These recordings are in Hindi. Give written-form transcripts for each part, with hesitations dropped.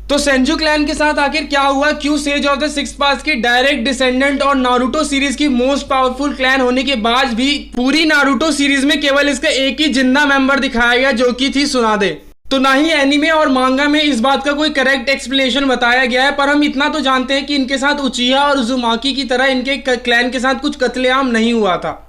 तो सेंजू क्लैन के साथ आखिर क्या हुआ, क्यों sage of the six path की डायरेक्ट डिसेंडेंट और नारुतो सीरीज की मोस्ट पावरफुल क्लैन होने के बाद भी पूरी नारुतो सीरीज में केवल इसका एक ही जिंदा मेंबर दिखाया गया जो कि थी सुनादे। तो ना ही एनिमे और मांगा में इस बात का कोई करेक्ट एक्सप्लेनेशन बताया गया है, पर हम इतना तो जानते हैं कि इनके साथ उचिहा और उजुमाकी की तरह इनके क्लैन के साथ कुछ कत्लेआम नहीं हुआ था।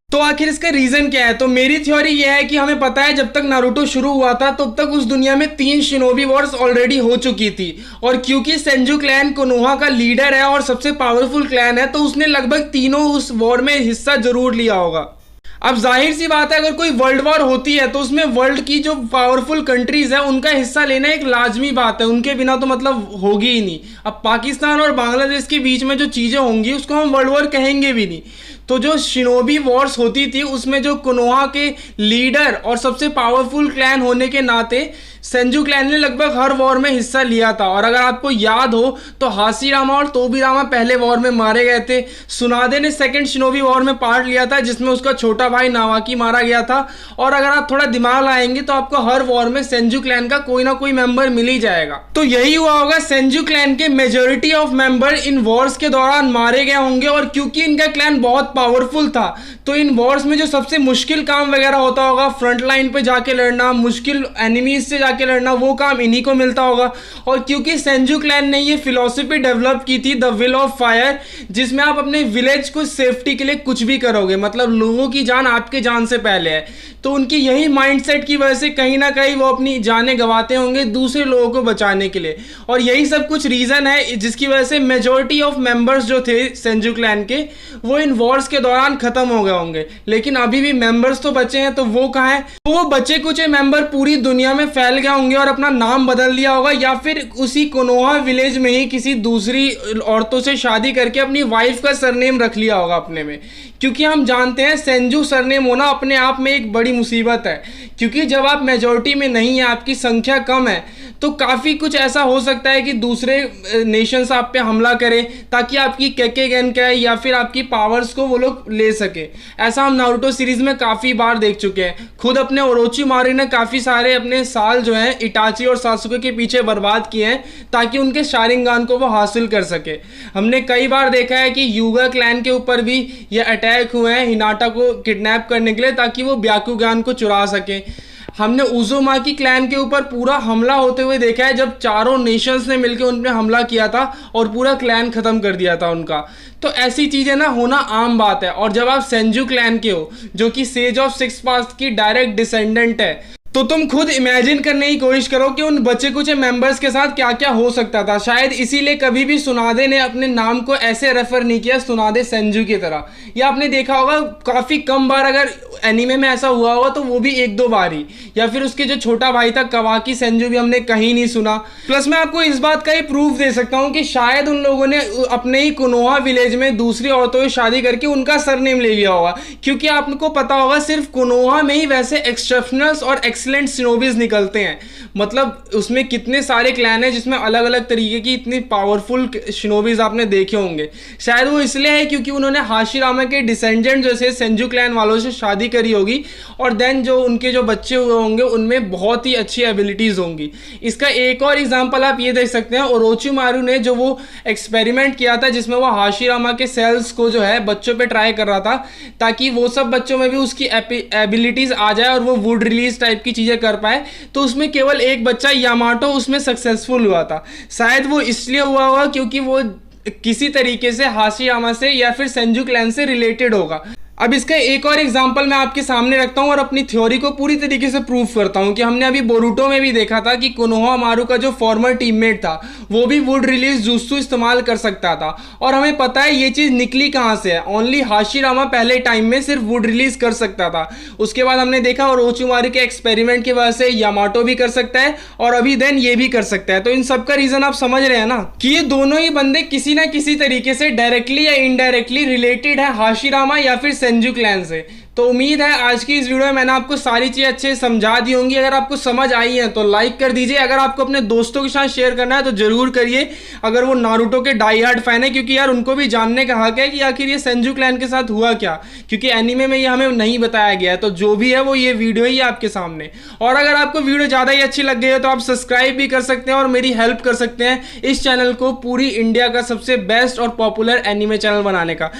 तो आखिर इसका रीजन क्या है? तो मेरी थ्योरी यह है कि हमें पता है जब तक नारुतो शुरू हुआ था तब तक उस दुनिया में 3 शिनोबी वॉर्स ऑलरेडी हो चुकी थी, और क्योंकि सेंजू क्लैन कोनोहा का लीडर है और सबसे पावरफुल क्लैन है, तो उसने लगभग तीनों उस वॉर में हिस्सा जरूर लिया होगा। अब जाहिर सी बात है अगर कोई वर्ल्ड वॉर होती है तो उसमें वर्ल्ड की जो पावरफुल कंट्रीज है उनका हिस्सा लेना एक लाजमी बात है, उनके बिना तो मतलब होगी ही नहीं। अब पाकिस्तान और बांग्लादेश के बीच में जो चीज़ें होंगी उसको हम वर्ल्ड वॉर कहेंगे भी नहीं। तो जो शिनोबी वॉर्स होती थी उसमें जो कोनोहा के लीडर और सबसे पावरफुल क्लैन होने के नाते सेंजू क्लैन ने लगभग हर वॉर में हिस्सा लिया था। और अगर आपको याद हो तो हाशीरामा और तोबिरामा पहले वॉर में मारे गए थे, सुनादे ने सेकंड शिनोबी वॉर में पार्ट लिया था जिसमें उसका छोटा भाई नावाकी मारा गया था। और अगर आप थोड़ा दिमाग लाएंगे तो आपको हर वॉर में सेंजू क्लैन का कोई ना कोई मेंबर मिल ही जाएगा। तो यही हुआ होगा, सेंजू क्लैन के majority of member in Wars के दौरान मारे गए होंगे। और क्योंकि इनका क्लैन बहुत पावरफुल था तो इन वॉर्स में जो सबसे मुश्किल काम वगैरह होता होगा, फ्रंट लाइन पे जाके लड़ना, मुश्किल एनिमीज से जाके लड़ना, वो काम इन्हीं को मिलता होगा। और क्योंकि सेंजू क्लैन ने ये फिलॉसफी डेवलप की थी द विल ऑफ फायर, जिसमें आप अपने विलेज को सेफ्टी के लिए कुछ भी करोगे, मतलब लोगों की जान आपके जान से पहले है, तो उनकी यही माइंडसेट की वजह से कहीं ना कहीं वो अपनी जानें गंवाते होंगे दूसरे लोगों को बचाने के लिए। और यही सब कुछ रीजन है जिसकी वजह से मेजॉरिटी ऑफ मेंबर्स जो थे सेंजू क्लैन के वो इन वॉर्स के दौरान खत्म हो गए होंगे। लेकिन अभी भी मेंबर्स तो बचे हैं, तो वो कहाँ हैं? वो बचे कुछ मेंबर पूरी दुनिया में फैल गए होंगे और अपना नाम बदल लिया होगा, या फिर उसी कोनोहा विलेज में ही किसी दूसरी औरतों से शादी करके अपनी वाइफ का सरनेम रख लिया होगा अपने में। क्योंकि हम जानते हैं सेंजू सरनेम होना अपने आप में एक बड़ी मुसीबत है, क्योंकि जब आप मेजॉरिटी में नहीं है, आपकी संख्या कम है, तो काफ़ी कुछ ऐसा हो सकता है कि दूसरे नेशंस आप पे हमला करें ताकि आपकी केकेगेन क्या है या फिर आपकी पावर्स को वो लोग ले सके। ऐसा हम नारुतो सीरीज में काफ़ी बार देख चुके हैं। खुद अपने ओरोचिमारू ने काफ़ी सारे अपने साल जो हैं इटाची और सासुके के पीछे बर्बाद किए हैं ताकि उनके शारिंगान को वो हासिल कर सके। हमने कई बार देखा है कि यूगा क्लैन के ऊपर भी ये अटैक हुए हैं हिनाटा को किडनैप करने के लिए ताकि वो ब्याकुगान को चुरा सके। हमने उजुमाकी क्लैन के ऊपर पूरा हमला होते हुए देखा है जब चारों नेशंस ने मिलकर उन पर हमला किया था और पूरा क्लैन खत्म कर दिया था उनका। तो ऐसी चीज़ें ना होना आम बात है। और जब आप सेंजू क्लैन के हो जो कि सेज ऑफ सिक्स पाथ की डायरेक्ट डिसेंडेंट है, तो तुम खुद इमेजिन करने की कोशिश करो कि उन बचे कुछ मेंबर्स के साथ क्या क्या हो सकता था। शायद इसीलिए कभी भी सुनादे ने अपने नाम को ऐसे रेफर नहीं किया सुनादे सेंजू की तरह। या आपने देखा होगा काफ़ी कम बार अगर एनीमे में ऐसा हुआ होगा तो वो भी 1-2 बार ही, या फिर उसके जो छोटा भाई था कवाकी सेंजू भी हमने कहीं नहीं सुना। प्लस मैं आपको इस बात का ही प्रूफ दे सकता हूँ कि शायद उन लोगों ने अपने ही कोनोहा विलेज में दूसरी औरतों से शादी करके उनका सरनेम ले लिया होगा, क्योंकि आपको पता होगा सिर्फ कोनोहा में ही वैसे एक्सेप्शनल्स और एक्सीलेंट शिनोबीज निकलते हैं। मतलब उसमें कितने सारे क्लैन हैं जिसमें अलग अलग तरीके की इतनी पावरफुल शिनोबीज आपने देखे होंगे। शायद वो इसलिए है क्योंकि उन्होंने हाशिरामा के डिसेंडेंट जैसे सेंजू क्लैन वालों से शादी करी होगी और देन जो उनके जो बच्चे हुए होंगे उनमें बहुत ही अच्छी एबिलिटीज़ होंगी। इसका एक और एग्जांपल आप ये देख सकते हैं, ओरोचिमारू ने जो वो एक्सपेरिमेंट किया था जिसमें वो हाशिरामा के सेल्स को जो है बच्चों पे ट्राई कर रहा था ताकि वो सब बच्चों में भी उसकी एबिलिटीज़ आ जाए और वो वुड रिलीज टाइप की चीज़ें कर पाए। तो उसमें केवल एक बच्चा यामाटो उसमें सक्सेसफुल हुआ था। शायद वो इसलिए हुआ होगा क्योंकि वो किसी तरीके से हाशिरामा से या फिर सेंजू क्लैन से रिलेटेड होगा। अब इसका एक और एग्जांपल मैं आपके सामने रखता हूं और अपनी थ्योरी को पूरी तरीके से प्रूफ करता हूं कि हमने अभी बोरुटो में भी देखा था कि कोनोहामारू का जो फॉर्मर टीममेट था वो भी वुड रिलीज जुत्सु इस्तेमाल कर सकता था। और हमें पता है ये चीज़ निकली कहाँ से है। ओनली हाशिरामा पहले टाइम में सिर्फ वुड रिलीज कर सकता था। उसके बाद हमने देखा ओरोचिमारू के एक्सपेरिमेंट की वजह से यामाटो भी कर सकता है और अभी देन ये भी कर सकता है। तो इन सब का रीजन आप समझ रहे हैं ना कि ये दोनों ही बंदे किसी ना किसी तरीके से डायरेक्टली या इनडायरेक्टली रिलेटेड है हाशिरामा या फिर सेंजू क्लैन से। तो उम्मीद है आज की इस वीडियो में मैंने आपको सारी चीज़ें अच्छे से समझा दी होंगी। अगर आपको समझ आई है तो लाइक कर दीजिए। अगर आपको अपने दोस्तों के साथ शेयर करना है तो जरूर करिए, अगर वो नारुतो के डाई हार्ड फैन है, क्योंकि यार उनको भी जानने का हक है कि आखिर ये सेंजू क्लैन के साथ हुआ क्या, क्योंकि एनीमे में ये हमें नहीं बताया गया है। तो जो भी है वो ये वीडियो ही है आपके सामने। और अगर आपको वीडियो ज़्यादा ही अच्छी लग गई है तो आप सब्सक्राइब भी कर सकते हैं और मेरी हेल्प कर सकते हैं इस चैनल को पूरी इंडिया का सबसे बेस्ट और पॉपुलर एनीमे चैनल बनाने का।